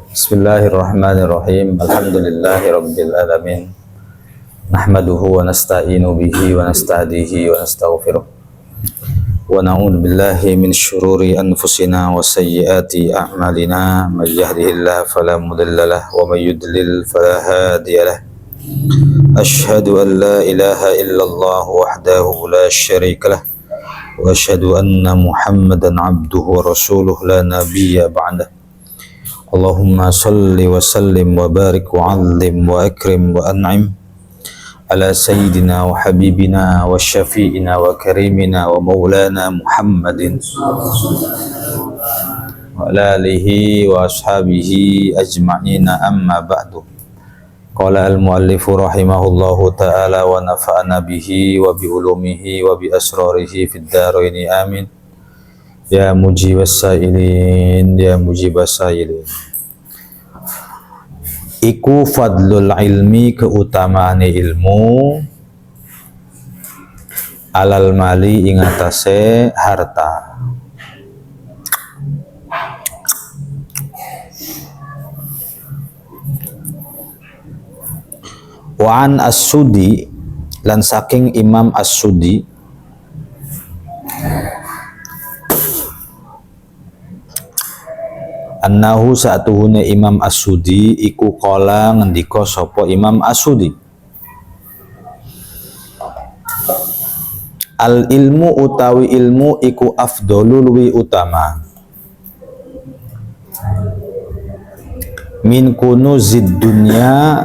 Bismillahirrahmanirrahim. Alhamdulillahirabbil alamin. Nahmaduhu wa nasta'inu bihi wa nasta'dihi wa nastaghfiruh. Wa na'udzu billahi min syururi anfusina wa sayyiati a'malina. May yahdihillahu fala mudilla lahu wa may yudlil fala hadiyalah. Asyhadu an la ilaha illallah wahdahu la syarika lah. Wa asyhadu anna Muhammadan abduhu wa rasuluh la nabiyya ba'dah. Allahumma salli wa sallim wa barik wa azim wa akrim wa an'im ala sayyidina wa habibina wa syafi'ina wa karimina wa maulana Muhammadin wa ala alihi wa ashabihi ajma'ina amma ba'du. Qala al-muallifu rahimahullahu ta'ala wa nafa'ana bihi wa bi ulumihi wa bi asrarihi fid dharaini amin. Ya mujibas sailin, ya mujibas sailin. Iku fadlul ilmi, keutamaane ilmu, alal mali ing atase harta. Wa an as-Sudi, lan saking Imam as-Sudi, annahu sa'atuhune Imam as-Sudi iku qala ngendika sapa Imam as-Sudi, al ilmu utawi ilmu iku afdhalu luwi utama min kunuzid dunya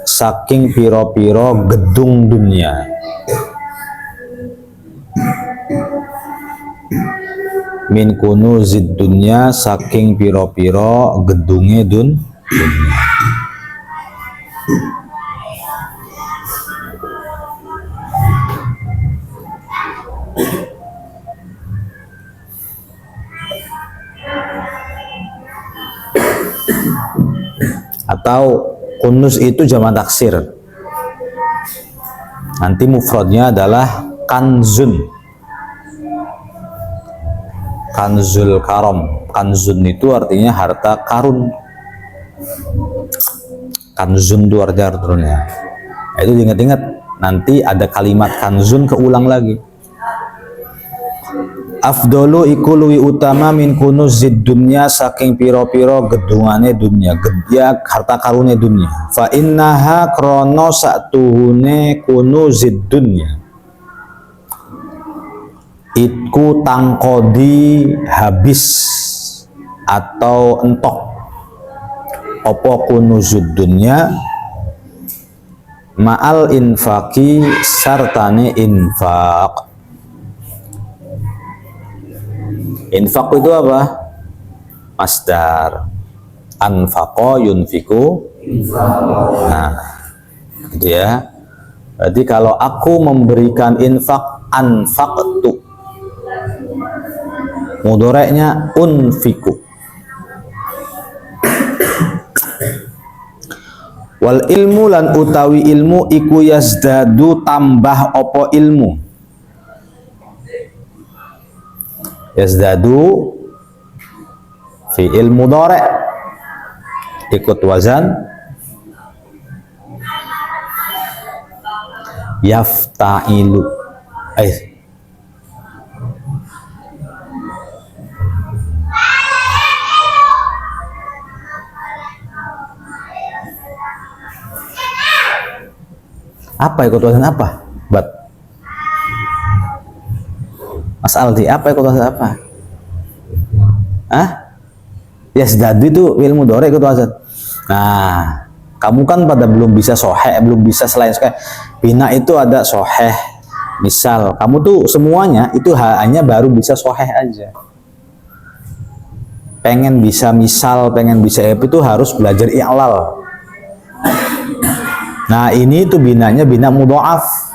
saking pira-pira gedung dunia. Min kunuzid dunya saking piro-piro gedunge dunya. Atau kunuz itu jamak taksir, nanti mufradnya adalah kanzun. Kanzul karom, kanzun itu artinya harta karun. Kanzun itu artinya. Itu diingat-ingat, nanti ada kalimat kanzun keulang lagi. Afdolu iku luwi utama min kunuzid dunya saking piro-piro gedungane dunya, gedya harta karune dunya. Fa innaha krono sa'tuhune kunuzid dunya iku tangkodi habis atau entok opo kunuzud dunya ma'al infaki sartane infak. Infak itu apa? Masdar anfaqo yunfiku. Nah, gitu ya. Berarti kalau aku memberikan infak, anfaqtu, mudoreknya unfiku. Wal ilmu lan utawi ilmu iku yazdadu tambah opo ilmu. Yazdadu fi ilmu mudhari' ikut wazan yafta'ilu. Apa ikut wazan apa? Mas Aldi, apa ikut wazan apa? Hah? Yazdadu itu ilmu mudhari' ikut wazan. Nah, kamu kan pada belum bisa soheh, belum bisa selain bina itu ada soheh. Misal, kamu tuh semuanya itu hanya baru bisa soheh aja. Pengen bisa misal, pengen bisa itu harus belajar i'lal. Nah, ini tuh binanya bina mudha'af.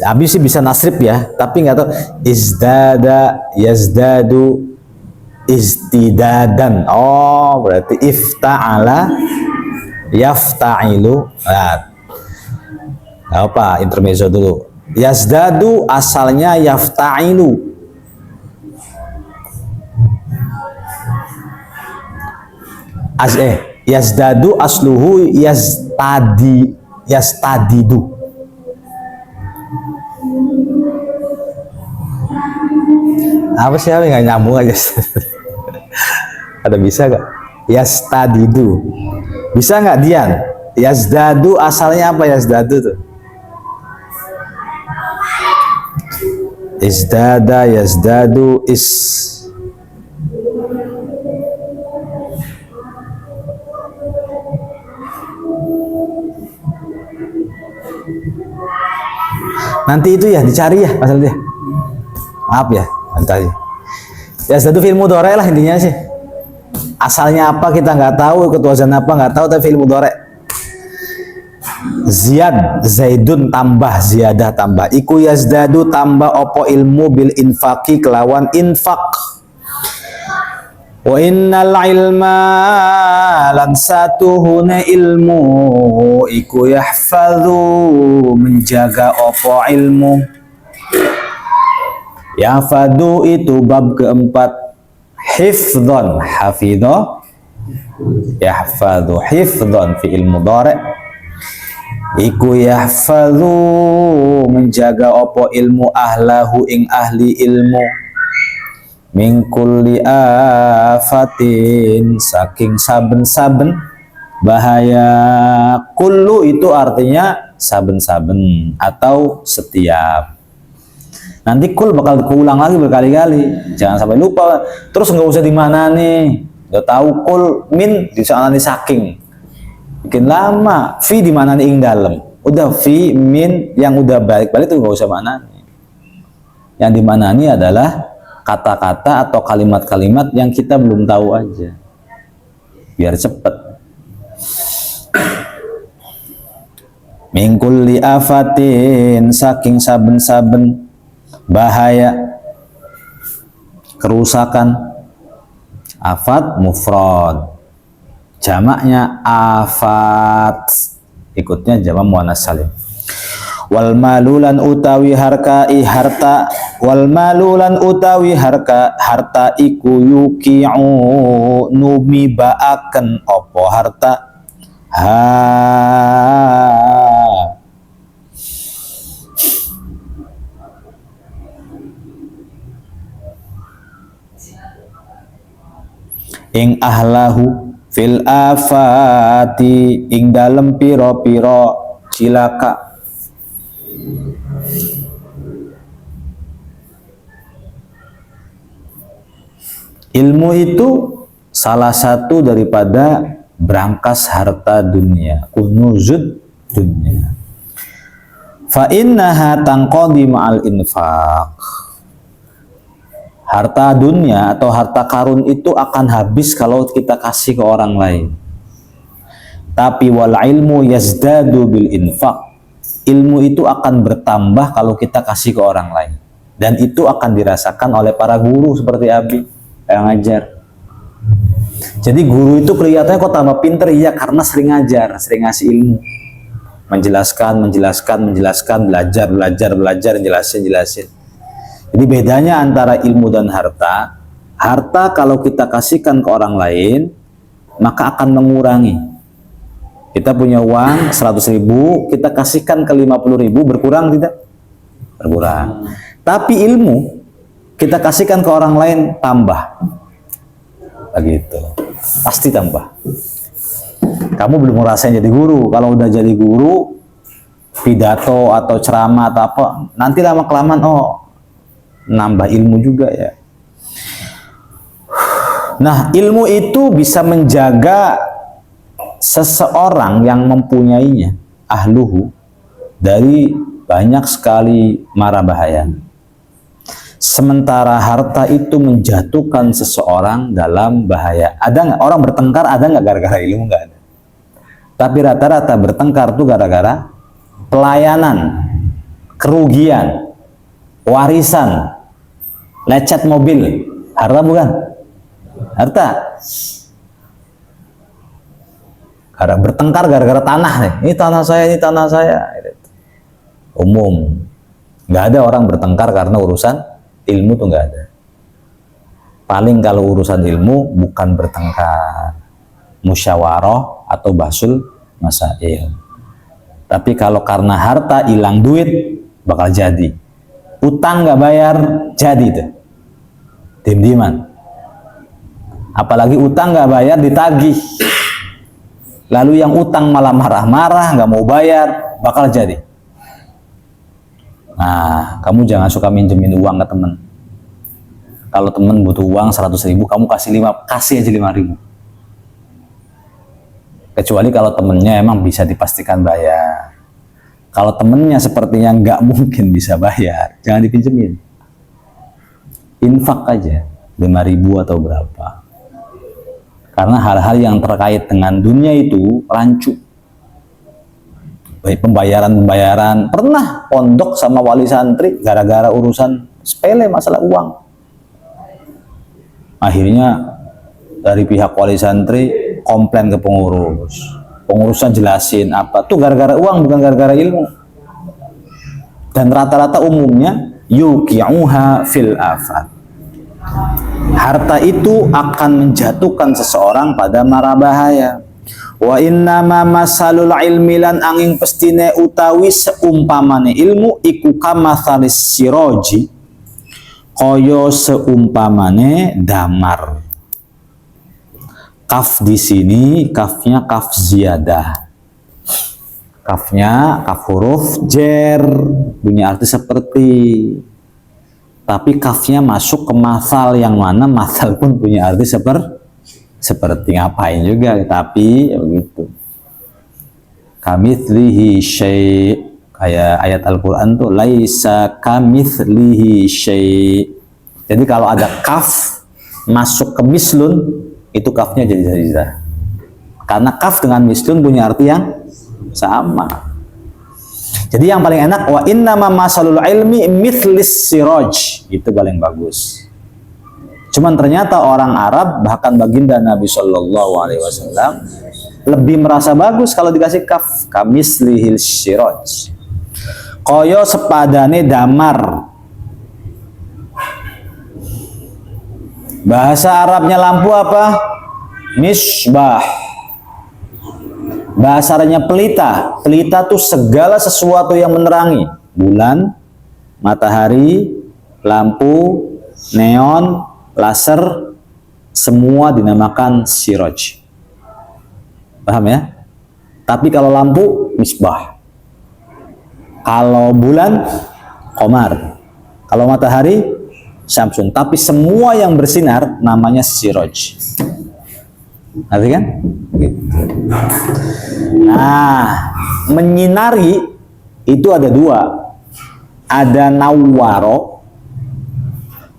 Habis sih bisa nasrib ya, tapi nggak tahu izdada, yazdadu, istidadan. Oh, berarti ifta'ala, yafta'ilu. Nah, apa intermezzo dulu. Yazdadu asalnya yafta'ilu. Yazdadu asluhu yastadidu. Apa sih, nggak nyambung aja. Ada bisa nggak? Yastadidu. Bisa nggak Dian? Yazdadu asalnya apa yazdadu tuh? Izdada, yazdadu, nanti itu ya dicari ya masalahnya. Maaf ya, nanti. Yazdadu fil mudhari lah intinya sih. Asalnya apa kita nggak tahu, ikut wazan apa nggak tahu, tapi fil mudhari. Ziyad, zaidun tambah, ziyadah tambah. Iku yazdadu tambah opo ilmu bil infaki kelawan infak. Wa innal ilma lan satuhuna ilmu iku yahfadhu menjaga opo ilmu. Yahfadhu itu bab keempat. Hifdhon, hafidho. Yahfadhu hifdhon fi ilmu mudhari. Iku yahfadhu menjaga opo ilmu ahlahu ing ahli ilmu min kulli afatin saking saben-saben bahaya. Kullu itu artinya saben-saben atau setiap. Nanti kul bakal keulang lagi berkali-kali, jangan sampai lupa. Terus nggak usah di mana nih, udah tahu kul min di sana nih saking bikin lama. Fi di mana nih ing dalam, udah fi min yang udah balik-balik itu nggak usah mana nih. Yang di mana nih adalah kata-kata atau kalimat-kalimat yang kita belum tahu aja, biar cepet. Min kulli afatin saking saben-saben bahaya, kerusakan. Afat mufrad, jamaknya afat, ikutnya jamak muannas salim. Wal malulan utawi harkai harta, wal malulan utawi harta iku yuki'u numibaaken opo harta ing ahlahu fil afati ing dalem piro-piro cilaka. Ilmu itu salah satu daripada brankas harta dunia, kunuzud dunia. Fa innaha tanqadi ma'al infaq. Harta dunia atau harta karun itu akan habis kalau kita kasih ke orang lain. Tapi wal ilmu yazdadu bil infaq. Ilmu itu akan bertambah kalau kita kasih ke orang lain. Dan itu akan dirasakan oleh para guru seperti Abi yang ngajar. Jadi guru itu kelihatannya kok tambah pinter, iya karena sering ngajar, sering ngasih ilmu. Menjelaskan, belajar, jelasin. Jadi bedanya antara ilmu dan harta. Harta kalau kita kasihkan ke orang lain, maka akan mengurangi. Kita punya uang 100.000, kita kasihkan ke 50.000, berkurang tidak? Berkurang. Tapi ilmu, kita kasihkan ke orang lain, tambah. Begitu. Pasti tambah. Kamu belum ngerasain jadi guru. Kalau udah jadi guru, pidato atau ceramah atau apa, nanti lama-kelamaan, nambah ilmu juga ya. Nah, ilmu itu bisa menjaga seseorang yang mempunyainya, ahluhu, dari banyak sekali mara bahaya. Sementara harta itu menjatuhkan seseorang dalam bahaya. Ada nggak orang bertengkar? Ada nggak gara-gara ilmu? Nggak ada. Tapi rata-rata bertengkar tuh gara-gara pelayanan, kerugian, warisan, lecet mobil. Harta bukan? Harta. Karena bertengkar gara-gara tanah nih. Ini tanah saya. Umum. Nggak ada orang bertengkar karena urusan ilmu tuh nggak ada. Paling kalau urusan ilmu bukan bertengkar, musyawarah atau bahsul masail. Tapi kalau karena harta hilang duit bakal jadi. Utang nggak bayar jadi tuh. Diam-diaman. Apalagi utang nggak bayar ditagih. Lalu yang utang malah marah-marah nggak mau bayar bakal jadi. Nah, kamu jangan suka minjemin uang ke temen. Kalau temen butuh uang 100.000, kamu kasih aja 5.000. Kecuali kalau temennya emang bisa dipastikan bayar. Kalau temennya sepertinya nggak mungkin bisa bayar, jangan dipinjemin. Infak aja 5.000 atau berapa. Karena hal-hal yang terkait dengan dunia itu rancu. Baik pembayaran. Pernah pondok sama wali santri gara-gara urusan sepele masalah uang. Akhirnya dari pihak wali santri komplain ke pengurus. Pengurusnya jelasin apa tuh gara-gara uang bukan gara-gara ilmu. Dan rata-rata umumnya yuqi'uha fil afat. Harta itu akan menjatuhkan seseorang pada mara bahaya. Wa innama masalul ilmi lan angin pestine utawi seumpamane ilmu iku kamathalis siroji kaya seumpamane damar. Kaf di sini kafnya kaf ziyadah. Kafnya kaf huruf jer punya arti seperti. Tapi kafnya masuk ke masal yang mana masal pun punya arti seperti ngapain juga, tapi ya begitu. Kamitslihi syai', kayak ayat Al-Qur'an tuh laisa kamitslihi syai'. Jadi kalau ada kaf masuk ke mislun, itu kafnya jadi zaidah. Karena kaf dengan mislun punya arti yang sama. Jadi yang paling enak wa innama masalul ilmi mithlis siraj, itu paling bagus. Cuman ternyata orang Arab bahkan baginda Nabi Shallallahu Alaihi Wasallam lebih merasa bagus kalau dikasih kaf, kamislihil siraj. Koyo sepadane damar. Bahasa Arabnya lampu apa? Misbah. Bahasa Arabnya pelita. Pelita tuh segala sesuatu yang menerangi. Bulan, matahari, lampu, neon, laser, semua dinamakan siraj. Paham ya? Tapi kalau lampu, misbah. Kalau bulan, qamar. Kalau matahari, syamsun. Tapi semua yang bersinar namanya siraj. Ngerti kan? Gitu. Nah, menyinari itu ada dua. Ada nawwaro,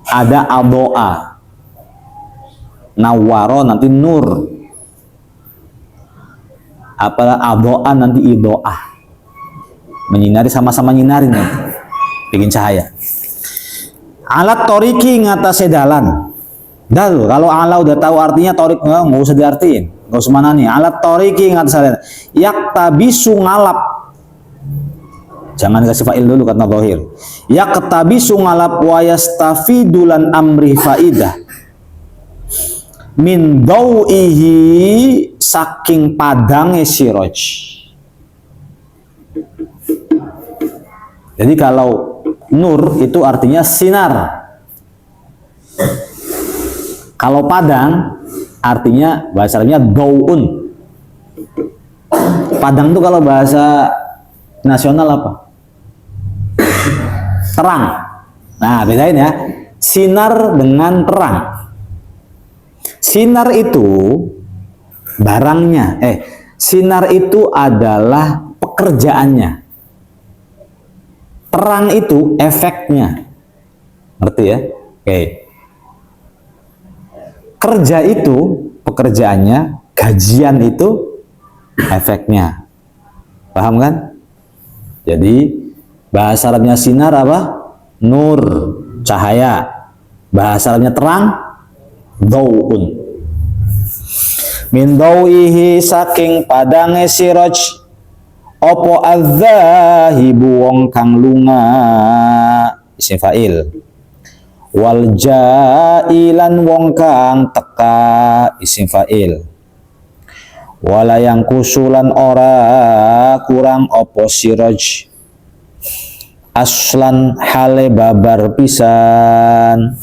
ada adoa. Nawwaro nanti nur. Apalah adoa nanti idoah. Menyinari sama-sama nyinari nih. Bikin cahaya. Alat toriki ngatasé dalan. Dah lo, kalau ala udah tahu artinya torik nggak usah diartiin, nggak usah mana nih. Alat toriki ngatasé dalan. Yaktabisu ngalap. Jangan kasih fa'il dulu karena zahir. Yaktabisu ngalap wa yastafidulan amri faidah. Min dau'ihi saking padange siraj. Jadi kalau nur itu artinya sinar. Kalau padang artinya bahasa Arabnya dau'un. Padang itu kalau bahasa nasional apa? Terang. Nah, bedain ya. Sinar dengan terang. Sinar itu barangnya. Sinar itu adalah pekerjaannya. Terang itu efeknya. Ngerti ya? Oke. Kerja itu pekerjaannya, gajian itu efeknya. Paham kan? Jadi bahasa Arabnya sinar apa? Nur, cahaya. Bahasa Arabnya terang, dau'un. Min dau'ihi saking padange siraj opo adzahibu wong kang lunga isim fa'il. Wal jailan wong kang teka isim fa'il. wala yang kusulan ora kurang opo siraj aslan hale babar pisan.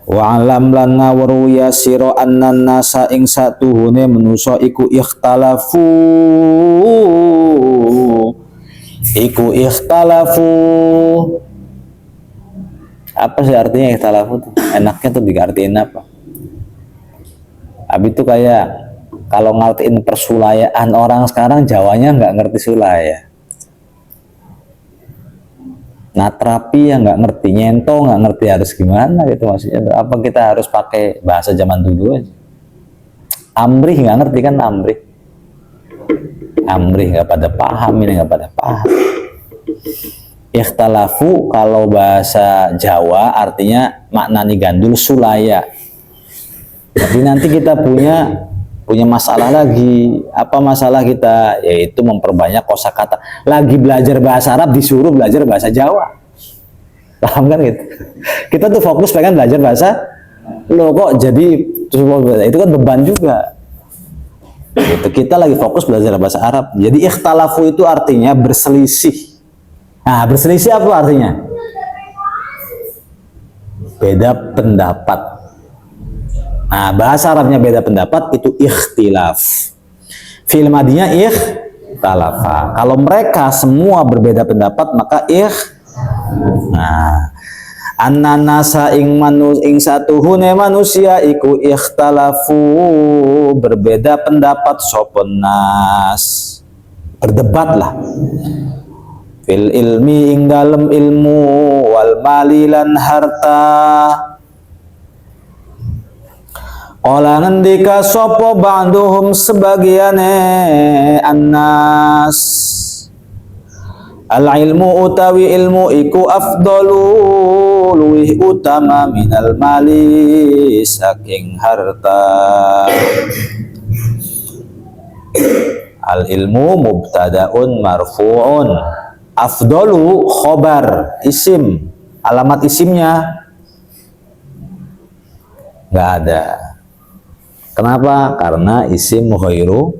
Wa alam lan ngawru ya sira annan nasa ing satuhune manusa iku ikhtalafu apa sih artinya ikhtalafu tuh? Enaknya tuh diartiin apa? Abi tuh kayak kalau ngertiin persulayaan orang sekarang Jawanya nggak ngerti sulaya. Natrapi ya nggak ngerti, nyento nggak ngerti harus gimana gitu maksudnya. Apa kita harus pakai bahasa zaman dulu aja? Amrih nggak ngerti kan amrih. Amrih nggak pada paham, ini nggak pada paham. Ikhtalafu kalau bahasa Jawa artinya maknani gandul sulaya. Tapi nanti kita punya masalah lagi. Apa masalah kita? Yaitu memperbanyak kosakata. Lagi belajar bahasa Arab disuruh belajar bahasa Jawa. Paham kan gitu? Kita tuh fokus pengen belajar bahasa, loh kok jadi itu kan beban juga. Gitu. Kita lagi fokus belajar bahasa Arab. Jadi ikhtalafu itu artinya berselisih. Nah, berselisih apa artinya? Beda pendapat. Nah, bahasa Arabnya beda pendapat itu ikhtilaf. Fi'il madinya ikhtalafa. Kalau mereka semua berbeda pendapat maka Nah, annanasa ing satuhune manusia iku ikhtalafu berbeda pendapat sopon nas. Berdebat lah. Fil ilmi ing dalem ilmu wal malilan harta. Ola ngendika sopo ba'duhum sebagiane annas al ilmu utawi ilmu iku afdalu luwih utama minal mali saking harta. Al ilmu mubtadaun marfu'un, afdalu khobar isim, alamat isimnya nggak ada. Kenapa? Karena isim ghairu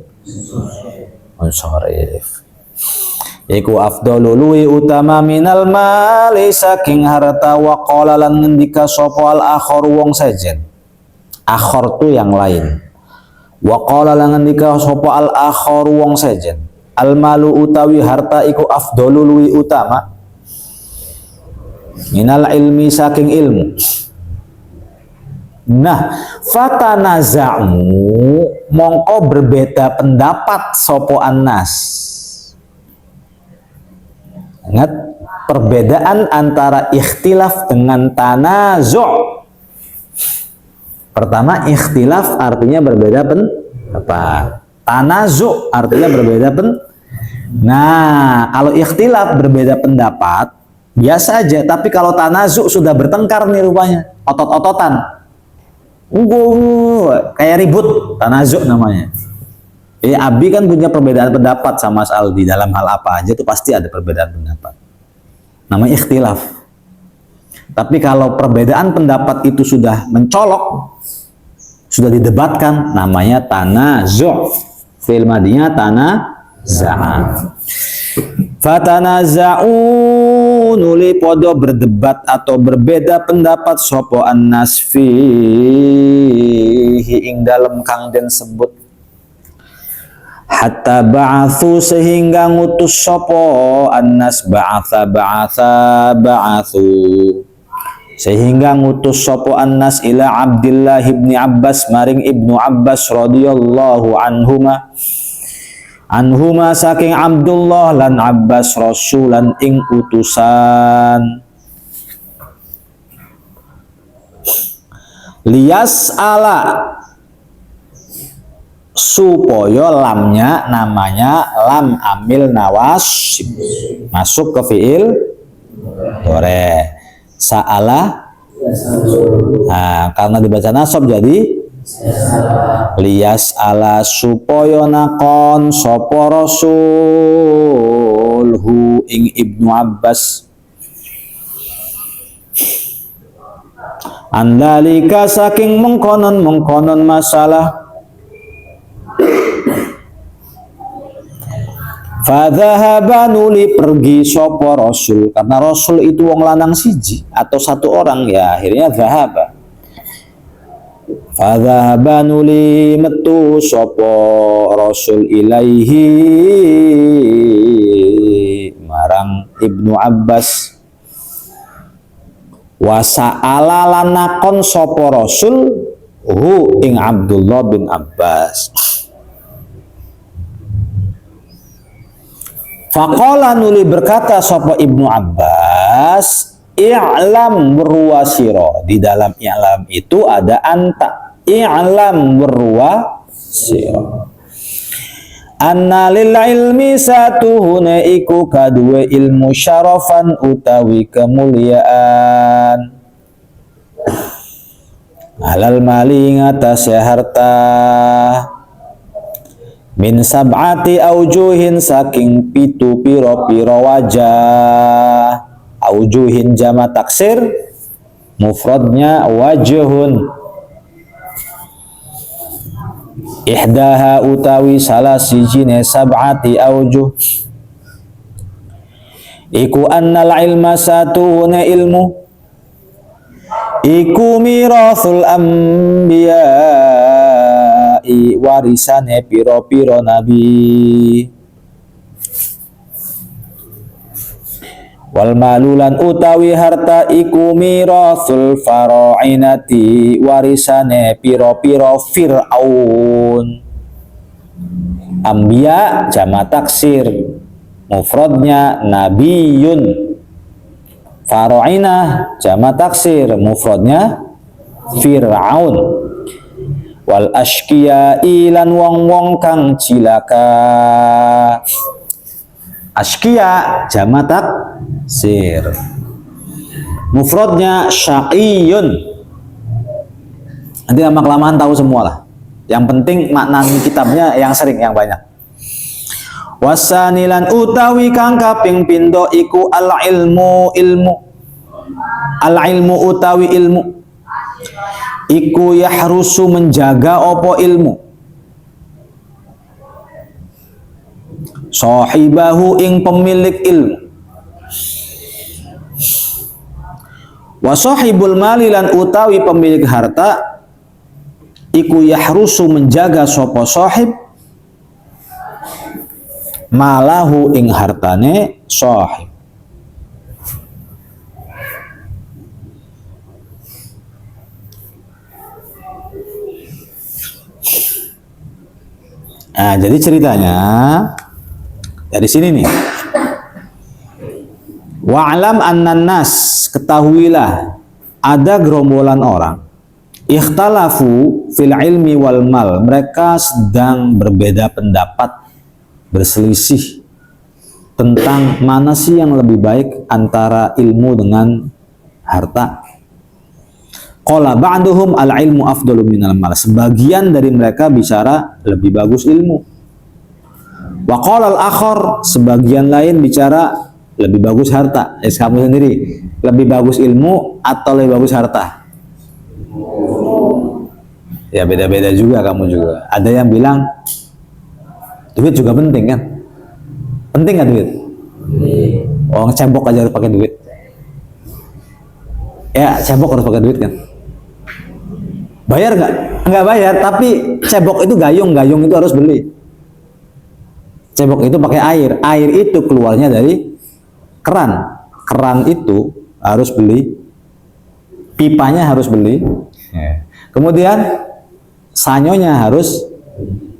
munsharif. Iku afdalu luwi utama minal mali saking harta. Wa qala lan ngendika sapa al akhar wong sejen. Akhar tu yang lain. Wa qala lan ngendika sapa al akhar wong sejen. Al malu utawi harta iku afdalu luwi utama minal ilmi saking ilmu. Nah, fatanaza'u mongko berbeda pendapat sopo annas. Ingat, perbedaan antara ikhtilaf dengan tanazu'. Pertama, ikhtilaf artinya berbeda pendapat. Tanazu' artinya berbeda pendapat. Nah, kalau ikhtilaf berbeda pendapat, biasa aja. Tapi kalau tanazu' sudah bertengkar nih rupanya, otot-ototan. Kayak ribut, tanazu' namanya. Abi kan punya perbedaan pendapat sama Mas Aldi dalam hal apa aja itu pasti ada perbedaan pendapat. Namanya ikhtilaf. Tapi kalau perbedaan pendapat itu sudah mencolok, sudah didebatkan, namanya tanazu'. Fi'il madinya tanaza'a. Fatanaza'u nuli podo berdebat atau berbeda pendapat sopo annas fihi ing dalem kang den sebut hatta ba'athu sehingga ngutus sopo annas ba'athu sehingga ngutus sopo annas ila Abdillah ibni Abbas maring ibnu Abbas radhiyallahu anhuma saking Abdullah lan Abbas rasulan ing utusan liyas ala supaya lamnya namanya lam amil nawasib masuk ke fiil dore sa'ala. Nah, karena dibaca nasab jadi liyas ala supaya nakon sapa rasulhu ing ibnu Abbas Andalika saking mengkonon masalah. Fadhahaba nuli pergi sopo Rasul, karena Rasul itu wong lanang siji atau satu orang, ya akhirnya dhahaba. Fadhahaba nuli metu sopo Rasul ilaihi marang Ibnu Abbas. Wasa'ala lanakon sopo Rasul hu ing Abdullah bin Abbas. Faqala nuli berkata sopo Ibnu Abbas, i'lam berwasiro. Di dalam i'lam itu ada anta. I'lam berwasiro. Anna lil ilmi satuhuna iku kadue ilmu syarafan utawi kemuliaan. Alal mali ngatasé harta. Min sab'ati aujuhin saking pitu piro-piro wajah. Aujuhin jama taksir, mufradnya wajhun. Ihdaha utawi salah sijine sab'ati aujuh iku annal ilma satune ilmu iku mirathul anbiya warisane piro-piro nabi. Wal malulan utawi harta iku mirathul farainati warisane piro-piro Fir'aun. Anbiya jama taksir, mufradnya nabiyun. Farainah jama taksir, mufradnya Fir'aun. Wal ashkiya ilan wong-wong kang cilaka. Ashkiya jama taksir, mufradnya syaqiyun. Nanti lama-kelamaan tahu semua lah. Yang penting makna kitabnya yang sering, yang banyak. Wasanilan utawi kang kaping pindho iku al ilmu ilmu. Al ilmu utawi ilmu iku yahrusu menjaga opo ilmu. Sahibahu ing pemilik ilmu. Wa sahibul mali lan utawi pemilik harta iku yahrusu menjaga sopo sahib malahu ing hartane sahib. Nah, jadi ceritanya dari sini nih. Wa'lam annan nas, ketahuilah ada gerombolan orang ikhtalafu fil ilmi wal mal, mereka sedang berbeda pendapat, berselisih tentang mana sih yang lebih baik antara ilmu dengan harta. Qala ba'duhum al ilmu afdalu minal mal, sebagian dari mereka bicara lebih bagus ilmu. Wa qala al akhar, sebagian lain bicara lebih bagus harta. Kamu sendiri, lebih bagus ilmu atau lebih bagus harta? Ya beda-beda juga, kamu juga. Ada yang bilang duit juga penting kan? Penting nggak duit? Oh, cebok aja harus pakai duit. Ya, cebok harus pakai duit kan? Bayar nggak? Nggak bayar, tapi cebok itu gayung itu harus beli. Cebok itu pakai air, air itu keluarnya dari keran itu harus beli, pipanya harus beli, kemudian sanyonya harus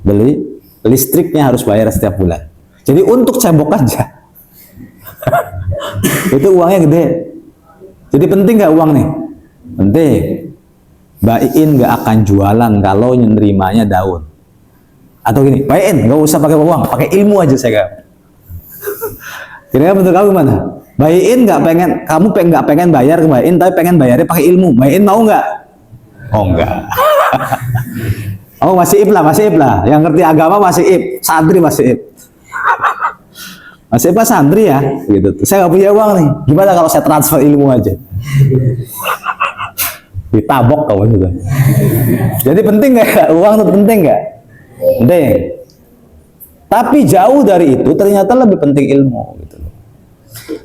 beli, listriknya harus bayar setiap bulan. Jadi untuk cebok aja itu uangnya gede. Jadi penting nggak uang nih? Penting. Baiin nggak akan jualan kalau nerimanya daun. Atau gini, baiin nggak usah pakai uang, pakai ilmu aja saya. Kira-kira menurut kamu gimana? Baiin nggak pengen, kamu nggak pengen bayar ke baiin, tapi pengen bayarnya pakai ilmu. Baiin mau nggak? Oh enggak. Oh masih ib lah. Yang ngerti agama masih ib, santri masih ib. Masih pas santri ya, gitu. Saya nggak punya uang nih. Gimana kalau saya transfer ilmu aja? ditabok kamu sudah. Jadi penting nggak uang itu penting nggak? Penting. Tapi jauh dari itu ternyata lebih penting ilmu gitu.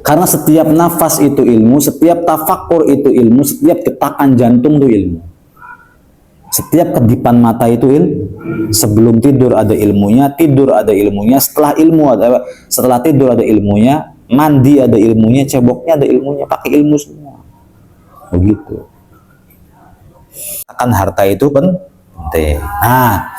Karena setiap nafas itu ilmu, setiap tafakur itu ilmu, setiap getakan jantung itu ilmu. Setiap kedipan mata itu ilmu. Sebelum tidur ada ilmunya, tidur ada ilmunya, setelah tidur ada ilmunya, mandi ada ilmunya, ceboknya ada ilmunya, pakai ilmu semua. Begitu. Akan harta itu penting. Nah,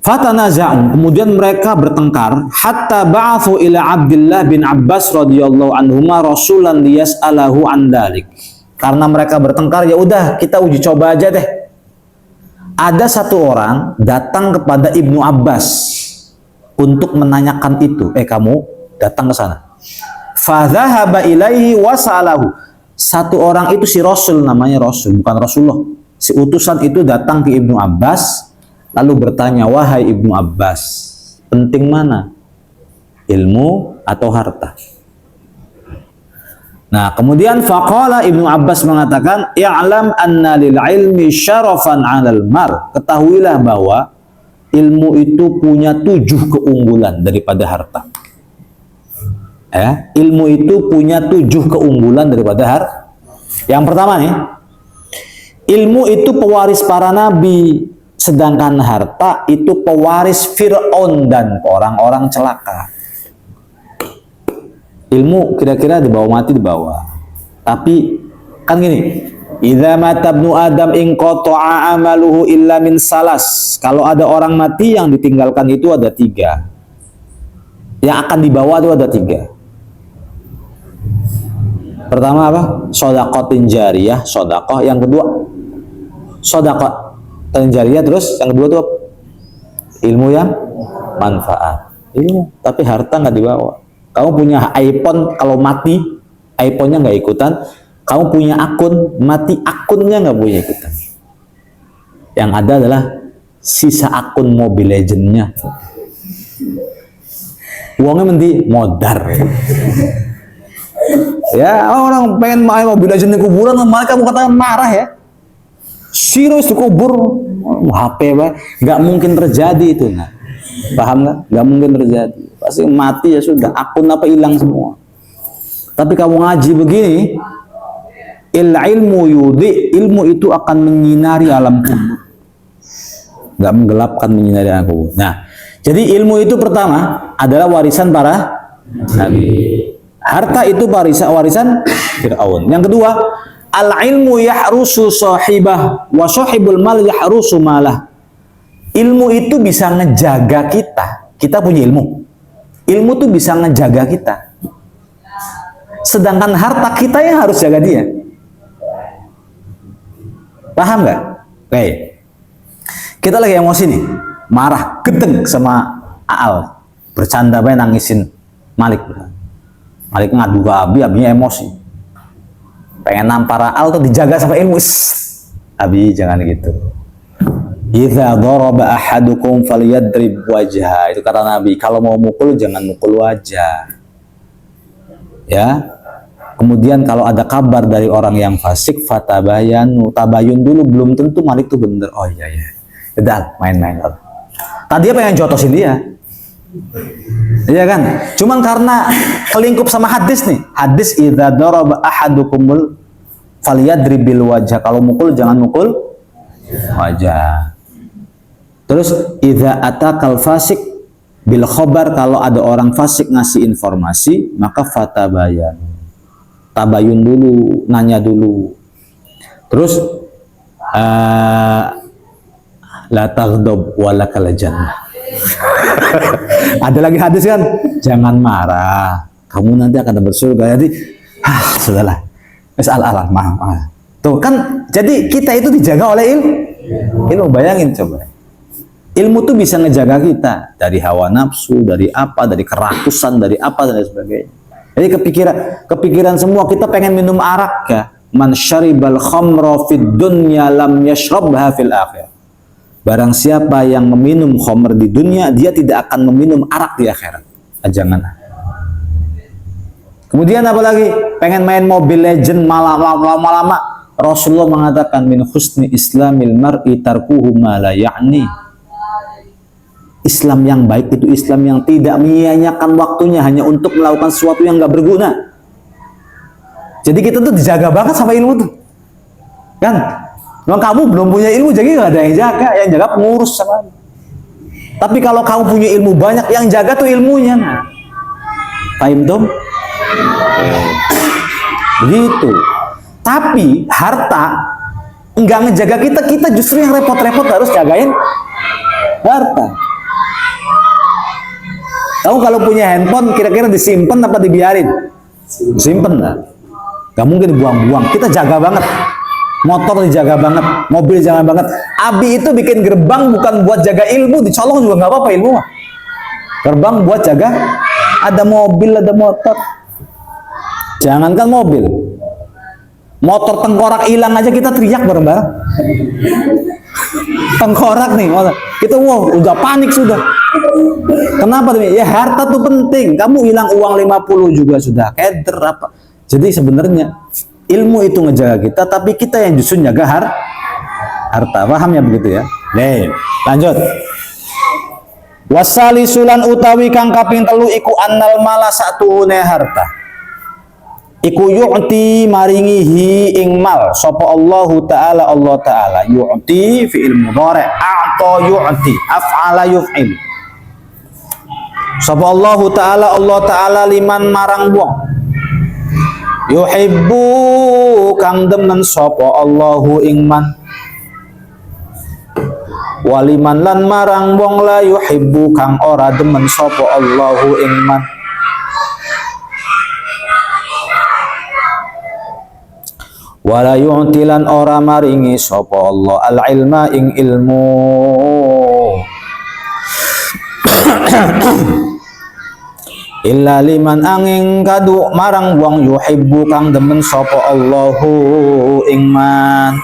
fatanaza'u, kemudian mereka bertengkar hatta ba'athu ila Abdullah bin Abbas radhiyallahu anhuma rasulan liyas'alahu an dzalik. Karena mereka bertengkar, ya udah kita uji coba aja deh. Ada satu orang datang kepada Ibnu Abbas untuk menanyakan itu. Kamu datang ke sana. Fa dzahaba ilaihi wa sa'alahu. Satu orang itu si Rasul, namanya Rasul, bukan Rasulullah. Si utusan itu datang ke Ibnu Abbas lalu bertanya, wahai Ibnu Abbas, penting mana? Ilmu atau harta? Nah, kemudian faqala Ibnu Abbas mengatakan, "I'lam anna lil ilmi syarafan 'alal mar." Ketahuilah bahwa ilmu itu punya 7 keunggulan daripada harta. Ilmu itu punya 7 keunggulan daripada harta. Yang pertama nih, ilmu itu pewaris para nabi. Sedangkan harta itu pewaris Fir'aun dan orang-orang celaka. Ilmu kira-kira dibawa mati dibawa. Tapi kan gini, idza mata ibnu adam in qata'a amaluhu illa min salas. Kalau ada orang mati yang ditinggalkan itu ada 3. Yang akan dibawa itu ada 3. Pertama apa? Shadaqatin jariyah, sedekah. Yang kedua sedekah jariyah, terus yang kedua tuh ilmu yang manfaat. Ilmu, tapi harta nggak dibawa. Kamu punya iPhone, kalau mati iPhone-nya nggak ikutan. Kamu punya akun, mati akunnya nggak punya ikutan. Yang ada adalah sisa akun Mobile Legends-nya. Uangnya mending modar. Ya, orang pengen main Mobile Legends di kuburan, malah kamu katakan marah ya. Serius dikubur, HP nggak mungkin terjadi itu, nah. Paham nggak? Nggak mungkin terjadi. Pasti mati ya sudah, akun apa hilang semua. Tapi kamu ngaji begini, ilmu yudi, ilmu itu akan menyinari alam kubur, nggak menggelapkan, menyinari alam kubur. Nah, jadi ilmu itu pertama adalah warisan para nabi. Harta itu warisan Fir'aun. Yang kedua, al-ilmu yahrusu sahibah wa sahibul mal yahrusu malah. Ilmu itu bisa ngejaga kita. Kita punya ilmu. Ilmu itu bisa ngejaga kita. Sedangkan harta kita yang harus jaga dia. Paham nggak? Oke. Kita lagi emosi nih, marah, gedeng sama Aal. Bercanda banget, nangisin Malik. Malik ngadu ke Abi, Abinya emosi. Pengen nampar Aal tuh dijaga sama ilmu. Abi jangan gitu. Idza daraba ahadukum falyadrib wajha. Itu kata Nabi, kalau mau mukul jangan mukul wajah. Ya. Kemudian kalau ada kabar dari orang yang fasik, fatabayanu, tabayun dulu, belum tentu Malik itu bener. Oh iya ya. Udah main-main. Tadi pengen jotosin dia. Iya kan? Cuman karena kelingkup sama hadis nih. Hadis idza daraba ahadukumul falyadribil wajha. Kalau mukul jangan mukul wajah. Terus idza atakal fasik bil khobar, kalau ada orang fasik ngasih informasi, maka fatabayan. Tabayun dulu, nanya dulu. Terus la taghdab walakal jannah. Ada lagi hadis kan? Jangan marah, kamu nanti akan dapat surga. Jadi sudahlah. Al-alam, maaf. Tuh kan, jadi kita itu dijaga oleh ilmu. Bayangin coba. Ilmu tuh bisa ngejaga kita dari hawa nafsu, dari apa, dari kerakusan, dari apa dan lain sebagainya. Jadi kepikiran semua, kita pengen minum arak ya. Man syaribal khamra fid dunya lam yashrabha fil akhirah. Barang siapa yang meminum khamr di dunia, dia tidak akan meminum arak di akhirat. Jangan. Kemudian apa lagi? Pengen main Mobile Legends malam-lama. Rasulullah mengatakan min husni islamil mar'i tarkuhu ma la ya'ni. Islam yang baik itu Islam yang tidak menyia-nyiakan waktunya hanya untuk melakukan sesuatu yang nggak berguna. Jadi kita tuh dijaga banget sama ilmu tuh, kan? Memang kamu belum punya ilmu, jadi nggak ada yang jaga pengurus sama. Tapi kalau kamu punya ilmu banyak, yang jaga tuh ilmunya. Nah, paham dong? Begitu. Tapi harta nggak ngejaga kita, kita justru yang repot-repot harus jagain harta. Kamu kalau punya handphone, kira-kira disimpan apa dibiarin? Simpen lah. Gak mungkin buang-buang. Kita jaga banget. Motor dijaga banget, mobil jaga banget. Abi itu bikin gerbang bukan buat jaga ilmu, dicolong juga nggak apa-apa ilmu. Gerbang buat jaga. Ada mobil, ada motor. Jangankan mobil, motor tengkorak hilang aja kita teriak bareng-bareng. Tengkorak nih, kita wow, udah panik sudah. Kenapa? Ya harta tuh penting. Kamu hilang uang 50 juga sudah keder apa. Jadi sebenarnya ilmu itu ngejaga kita, tapi kita yang justru jaga harta. Paham ya begitu ya? Nih, lanjut. Wasali sulan utawi kang kaping telu iku annal mala satuhune harta. Iku yu'ti maringihi ing mal sapa Allahu taala Allah taala yu'ti fi'il mudhari a'ta yu'ti af'ala yuf'il. Sapa Allahu taala Allah taala liman marang wong yuhibbu kang demen sapa Allahu ing man waliman lan marang wong la yuhibbu kang ora demen sapa Allahu ing man. Wala yu'tilan ora maringi sapa Allah al ilma ing ilmu illa liman angin kadu marang wong yuhibbu kang demen sapa Allahu ing man.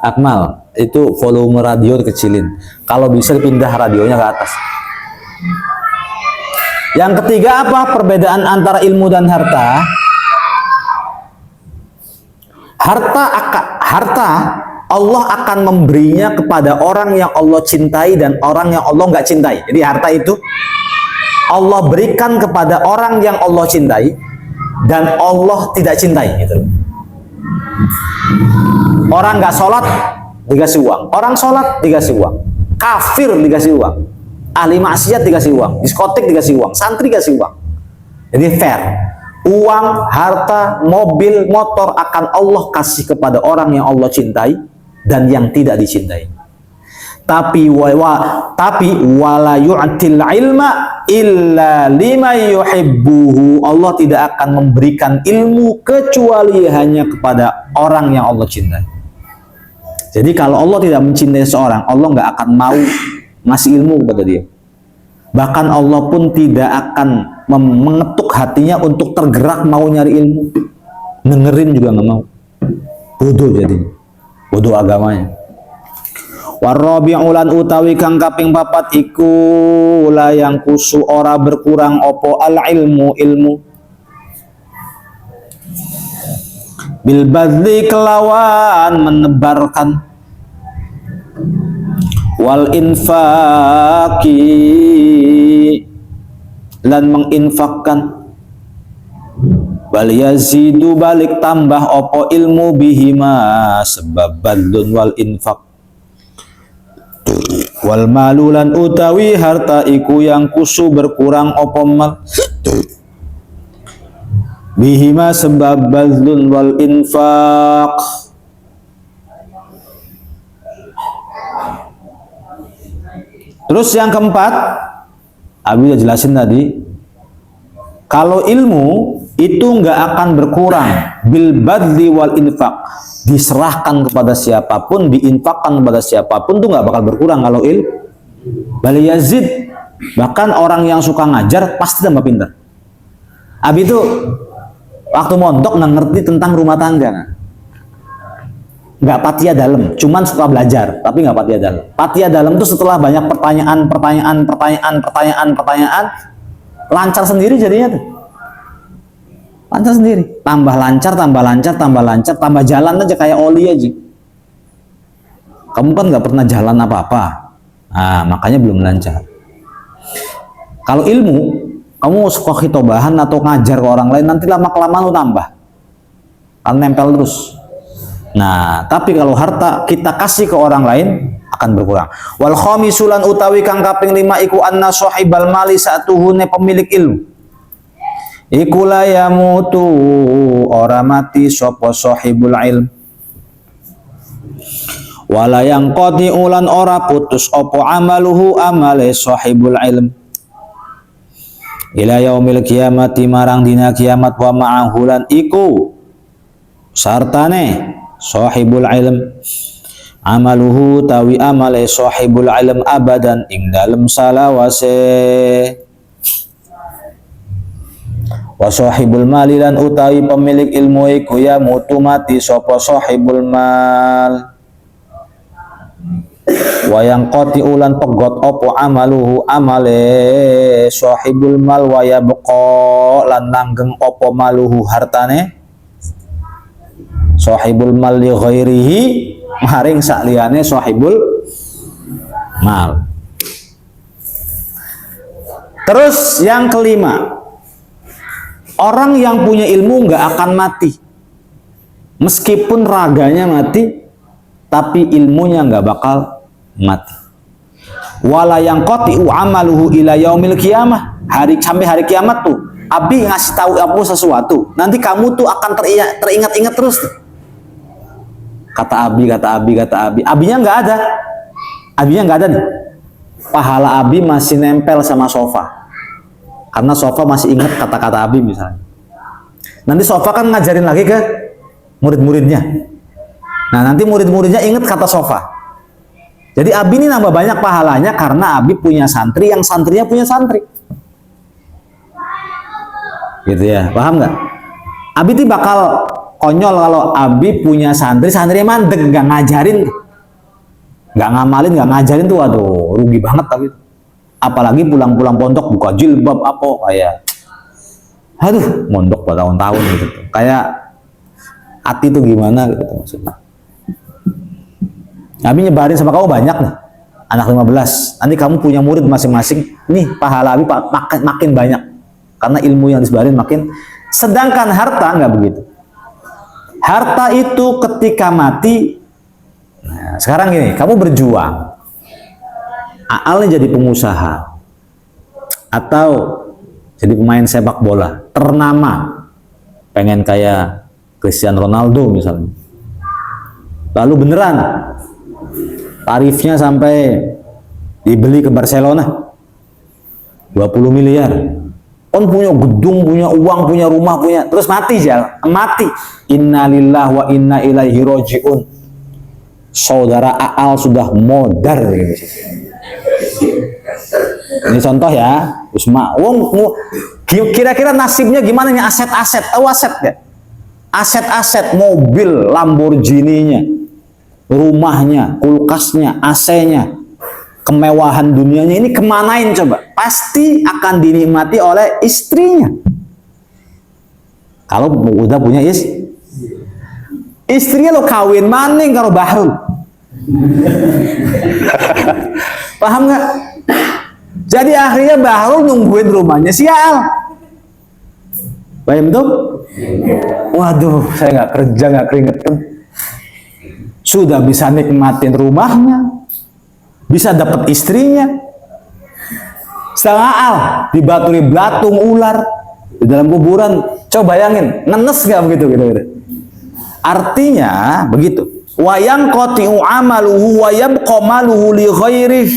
Akmal, itu volume radio dikecilin. Kalau bisa pindah radionya ke atas. Yang ketiga apa perbedaan antara ilmu dan harta? Harta Allah akan memberinya kepada orang yang Allah cintai dan orang yang Allah nggak cintai. Jadi harta itu Allah berikan kepada orang yang Allah cintai dan Allah tidak cintai. Gitu. Orang nggak sholat dikasih uang, orang sholat dikasih uang, kafir dikasih uang, ahli maksiat dikasih uang, diskotik dikasih uang, santri dikasih uang. Jadi fair. Uang, harta, mobil, motor akan Allah kasih kepada orang yang Allah cintai dan yang tidak dicintai. Tapi wala yu'til ilma illa liman yuhibbuhu. Allah tidak akan memberikan ilmu kecuali hanya kepada orang yang Allah cintai. Jadi kalau Allah tidak mencintai seorang, Allah nggak akan mau ngasih ilmu kepada dia. Bahkan Allah pun tidak akan mengetuk hatinya untuk tergerak mau nyari ilmu. Dengerin juga nggak mau. Bodoh jadinya. Bodoh agamanya. Warabi'ulan utawi kang kaping papat iku la yang kusu ora berkurang opo al ilmu bil badli kelawan menebarkan wal infaki lan menginfakkan bal yazidu balik tambah opo ilmu bihima sebab badlun wal infak wal malulan utawi harta iku yang kusu berkurang opo mal bihima sebab badlun wal infak. Terus yang keempat, Abi udah jelasin tadi, kalau ilmu itu nggak akan berkurang bil badli wal infak, diserahkan kepada siapapun, diinfakkan kepada siapapun tuh nggak bakal berkurang kalau bal yazid, bahkan orang yang suka ngajar pasti tambah pintar. Abi itu waktu mondok nggak ngerti tentang rumah tangga, nggak patia dalam, cuman suka belajar tapi nggak patia dalam. Patia dalam itu setelah banyak pertanyaan, lancar sendiri jadinya tuh. Lancar sendiri. Tambah lancar, tambah lancar, tambah lancar, tambah jalan aja kayak oli aja. Kamu kan nggak pernah jalan apa-apa. Nah, makanya belum lancar. Kalau ilmu, kamu suka khitobahan atau ngajar ke orang lain, nanti lama-kelamaan lu tambah. Kan nempel terus. Nah, tapi kalau harta kita kasih ke orang lain, akan berkurang. Wal khamisulan utawi kang kaping 5 iku anna sahibal mali satuhune pemilik ilmu. Iku la yamutu ora mati sapa sahibul ilm. Wala yang qati ulan ora putus opo amaluhu amale sahibul ilm. Ila yaumil kiamati marang dina kiamat wa ma'ahulan iku sartane sahibul ilm. Amaluhu tawi amale sahibul ilm abadan ing dalem salawase. Wa sahibul mali lan utawi pemilik ilmu iku ya mutu mati sapa sahibul mal. Wayang koti ulan pegot opo amaluhu amale sahibul mal waya beko lan langgeng opo maluhu hartane sahibul mal li ghairihi maring sakliyane sahibul mal. Terus yang kelima, orang yang punya ilmu nggak akan mati meskipun raganya mati, tapi ilmunya nggak bakal mati. Wala yang qati'u amaluhu ila yaumil qiyamah. Sampai hari kiamat tuh, Abi ngasih tahu aku sesuatu, nanti kamu tuh akan teringat-ingat terus. Kata Abi. Abinya nggak ada. Abinya nggak ada nih. Pahala Abi masih nempel sama sofa. Karena sofa masih ingat kata-kata Abi misalnya. Nanti sofa kan ngajarin lagi ke murid-muridnya. Nah, nanti murid-muridnya ingat kata sofa. Jadi Abi ini nambah banyak pahalanya karena Abi punya santri yang santrinya punya santri. Gitu ya, paham nggak? Abi itu bakal konyol kalau Abi punya santri, santrinya mandek, nggak ngajarin, nggak ngamalin, nggak ngajarin tuh, waduh, rugi banget tapi. Apalagi pulang-pulang pondok buka jilbab apa kayak, aduh, mondok bertahun-tahun gitu. Kayak hati tuh gimana gitu maksudnya. Abi nyebarin sama kamu banyak nih, anak 15. Nanti kamu punya murid masing-masing, nih pahala Abi makin banyak. Karena ilmu yang disebarin makin. Sedangkan harta nggak begitu. Harta itu ketika mati, nah, sekarang gini, kamu berjuang. Aalnya jadi pengusaha. Atau jadi pemain sepak bola, ternama. Pengen kayak Cristiano Ronaldo misalnya. Lalu beneran tarifnya sampai dibeli ke Barcelona 20 miliar. On punya gedung, punya uang, punya rumah, punya, terus mati mati. Innalillahi wa inna ilaihi rajiun. Saudara Aal sudah modar gitu. Ini contoh ya. Kira-kira nasibnya gimana nih aset-aset? Tahu aset gak? Aset-aset, mobil Lamborghini-nya, rumahnya, kulkasnya, AC-nya, kemewahan dunianya ini kemanain coba? Pasti akan dinikmati oleh istrinya. Kalau udah punya istrinya lo kawin maning karo Bahrul. Paham nggak? Jadi akhirnya Bahrul nungguin rumahnya si Al. Paham tuh? Waduh, saya nggak kerja, nggak keringetan. Sudah bisa nikmatin rumahnya, bisa dapat istrinya. Setengah Al dibaturi belatung ular di dalam kuburan. Coba bayangin, ngenes gak begitu gitu. Artinya begitu. Wayang qati'u amaluhu wa yabqa maluhu li ghairih.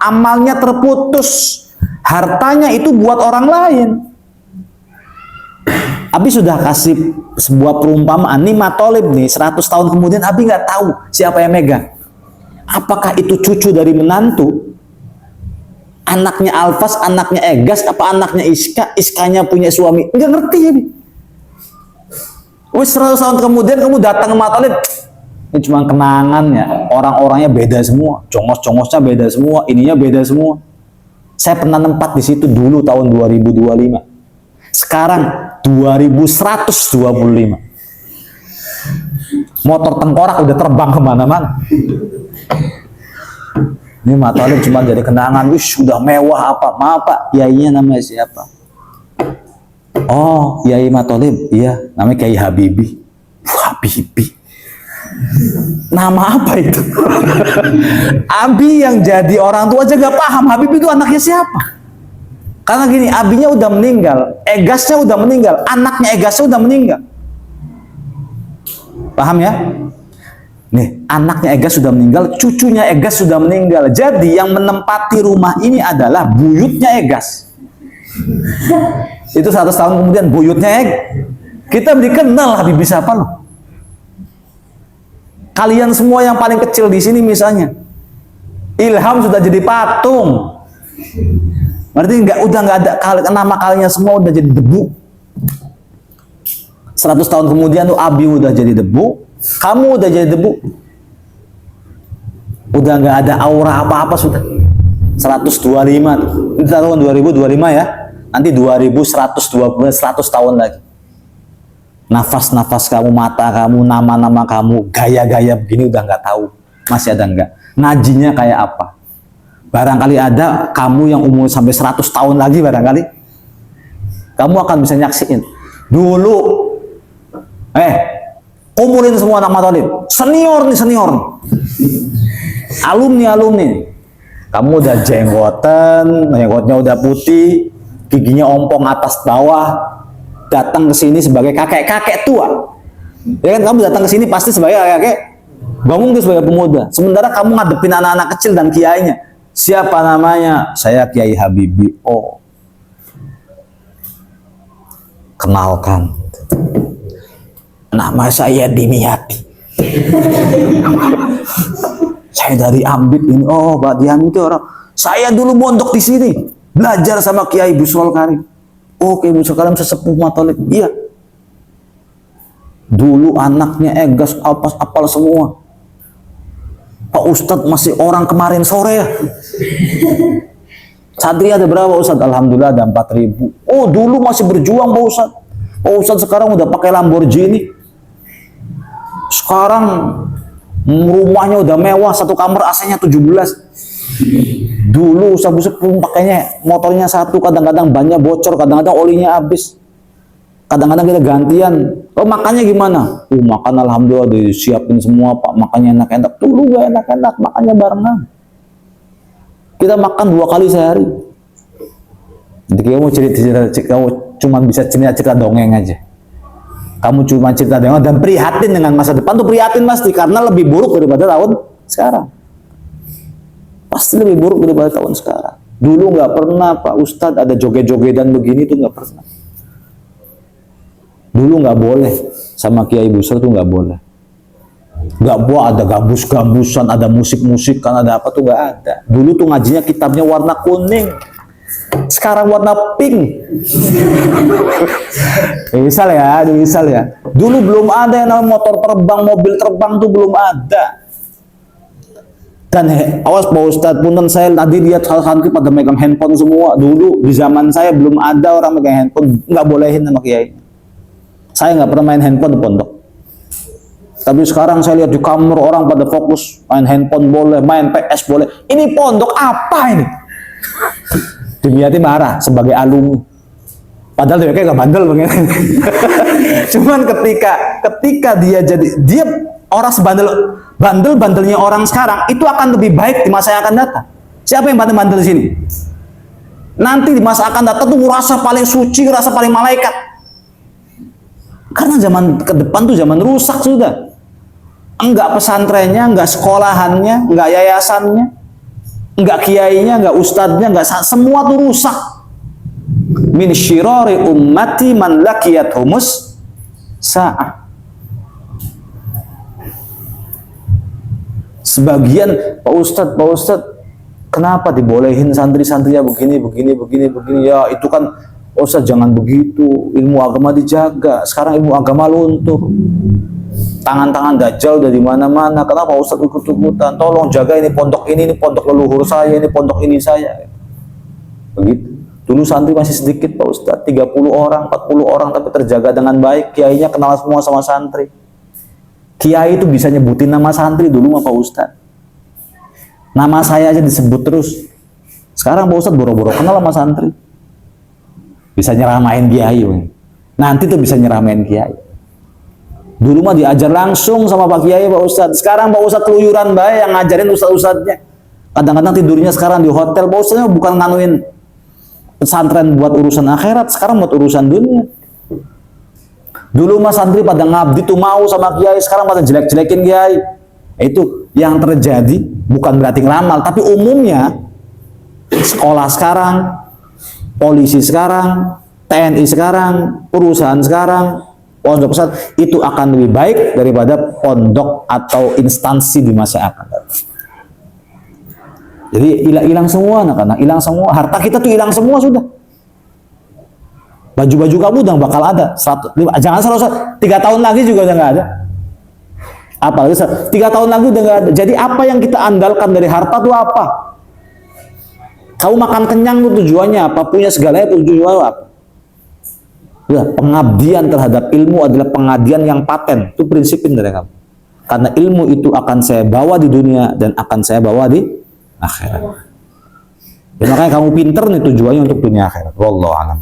Amalnya terputus, hartanya itu buat orang lain. Abi sudah kasih sebuah perumpamaan nih Matolib nih 100 tahun kemudian Abi nggak tahu siapa yang megang. Apakah itu cucu dari menantu? Anaknya Alfas, anaknya Egas, apa anaknya Iska? Iskanya punya suami? Nggak ngerti ya. Wih 100 tahun kemudian kamu datang ke Matolib, ini cuma kenangan ya. Orang-orangnya beda semua, congos-congosnya beda semua, ininya beda semua. Saya pernah nempat di situ dulu tahun 2025. Sekarang 2125. Motor tengkorak udah terbang kemana-mana. Ini Matolib cuma jadi kenangan, sudah mewah apa, maaf Pak, kiainya namanya siapa? Oh, Kiai Matolib, iya, namanya Kiai Habibi. Habibi, nama apa itu? Abi yang jadi orang tua aja gak paham Habibi itu anaknya siapa. Karena gini, abinya udah meninggal, Egasnya udah meninggal, anaknya Egasnya udah meninggal. Paham ya? Nih, anaknya Egas sudah meninggal, cucunya Egas sudah meninggal. Jadi yang menempati rumah ini adalah buyutnya Egas. Itu 100 tahun kemudian buyutnya Egas. Kita dikenal Habibie siapa loh? Kalian semua yang paling kecil di sini misalnya, Ilham sudah jadi patung. Berarti udah nggak ada nama kalian semua udah jadi debu. 100 tahun kemudian tuh Abi udah jadi debu, kamu udah jadi debu. Udah nggak ada aura apa-apa sudah. 125 tuh. Ini tahun 2025 ya. Nanti 2120, 100 tahun lagi. Nafas-nafas kamu, mata kamu, nama-nama kamu, gaya-gaya begini udah nggak tahu. Masih ada nggak? Ngajinya kayak apa? Barangkali ada kamu yang umur sampai 100 tahun lagi barangkali. Kamu akan bisa nyaksiin. Dulu kumpulin semua anak Matolib, senior nih, alumni. Kamu udah jenggotnya udah putih, giginya ompong atas bawah, datang ke sini sebagai kakek tua. Ya kan, kamu datang ke sini pasti sebagai kakek, gak mungkin sebagai pemuda. Sementara kamu ngadepin anak-anak kecil dan kiainya. Siapa namanya? Saya Kiai Habibi. Oh, kenalkan. Nama saya Dimyati. Saya dari Ambit ini. Oh, Mbak Dian itu orang. Saya dulu mondok di sini, belajar sama Kiai Busrol Karim. Oh, Kiai Busrol Karim sesepuh Matolib. Iya. Dulu anaknya Egas apal semua. Pak Ustadz masih orang kemarin sore ya. Santri ada berapa Ustadz? Alhamdulillah ada 4.000. Oh, dulu masih berjuang Pak Ustadz. Pak Ustadz sekarang udah pakai Lamborghini. Sekarang rumahnya udah mewah, satu kamar AC-nya 17. Dulu Ustadz pakainya motornya satu, kadang-kadang bannya bocor, kadang-kadang olinya habis. Kadang-kadang kita gantian. Oh, makannya gimana? Makan alhamdulillah disiapin semua Pak, makannya enak-enak. Dulu gak enak-enak, makannya barengan. Kita makan 2 kali sehari. Jadi kamu kamu cuma bisa cerita dongeng aja. Kamu cuma cerita dongeng dan prihatin dengan masa depan tuh prihatin pasti, karena lebih buruk daripada tahun sekarang. Pasti lebih buruk daripada tahun sekarang. Dulu nggak pernah Pak Ustadz ada joget-jogetan begini tuh nggak pernah. Dulu nggak boleh sama Kiai Busrol tuh nggak boleh. Nggak boleh ada gabus-gabusan, ada musik-musikan, ada apa tuh nggak ada. Dulu tuh ngajinya kitabnya warna kuning. Sekarang warna pink. Misal ya. Dulu belum ada yang namanya motor terbang, mobil terbang tuh belum ada. Dan awas Pak Ustadz, punten saya tadi lihat santri pada megang handphone semua. Dulu di zaman saya belum ada orang megang handphone, nggak bolehin sama kiai. Saya nggak pernah main handphone di pondok. Tapi sekarang saya lihat di kamar orang pada fokus main handphone boleh, main PS boleh. Ini pondok apa ini? Dimyati marah sebagai alumni. Padahal dia kayak gak bandel banget. Cuman ketika dia orang bandelnya orang sekarang itu akan lebih baik di masa yang akan datang. Siapa yang bandel di sini? Nanti di masa akan datang tuh merasa paling suci, merasa paling malaikat. Karena zaman ke depan tuh zaman rusak sudah. Enggak pesantrennya, enggak sekolahannya, enggak yayasannya, enggak kiainya, enggak ustadznya, enggak, semua tuh rusak. Min syirari ummati man laqiyat humus sa'ah. Sebagian Pak Ustadz, kenapa dibolehin santri-santrinya begini? Ya itu kan Pak Ustadz jangan begitu, ilmu agama dijaga. Sekarang ilmu agama luntur. Tangan-tangan dajjal udah di mana-mana. Kenapa Ustadz ikut-ikutan? Tolong jaga ini pondok leluhur saya, ini pondok ini saya. Begitu. Dulu santri masih sedikit Pak Ustadz, 30 orang, 40 orang, tapi terjaga dengan baik. Kiainya kenal semua sama santri. Kiai itu bisa nyebutin nama santri dulu mah Pak Ustadz. Nama saya aja disebut terus. Sekarang Pak Ustadz boro-boro kenal sama santri. Bisa nyeramain kiai. Nanti tuh bisa nyeramain kiai. Dulu mah diajar langsung sama Pak Kiai Pak Ustadz. Sekarang Pak Ustadz keluyuran bae yang ngajarin ustadz-ustadznya. Kadang-kadang tidurnya sekarang di hotel. Pak Ustadznya bukan nganuin pesantren buat urusan akhirat, sekarang buat urusan dunia. Dulu mah santri pada ngabdi tuh mau sama kiai, sekarang pada jelek-jelekin kiai. Itu yang terjadi, bukan berarti ngeramal, tapi umumnya sekolah sekarang, polisi sekarang, TNI sekarang, perusahaan sekarang, pondok pesantren itu akan lebih baik daripada pondok atau instansi di masa akan datang. Jadi hilang semua anak-anak, hilang semua. Harta kita tuh hilang semua sudah. Baju-baju kamu udah bakal ada. Jangan salah, 3 tahun lagi juga udah nggak ada. Apalagi 3 tahun lagi udah nggak ada. Jadi apa yang kita andalkan dari harta tuh apa? Kamu makan kenyang tuh tujuannya apa? Punya segalanya tujuannya apa? Ya, pengabdian terhadap ilmu adalah pengabdian yang paten. Itu prinsipin dari kamu. Karena ilmu itu akan saya bawa di dunia dan akan saya bawa di akhirat. Dan makanya kamu pinter nih tujuannya untuk dunia akhirat. Wallahu a'lam.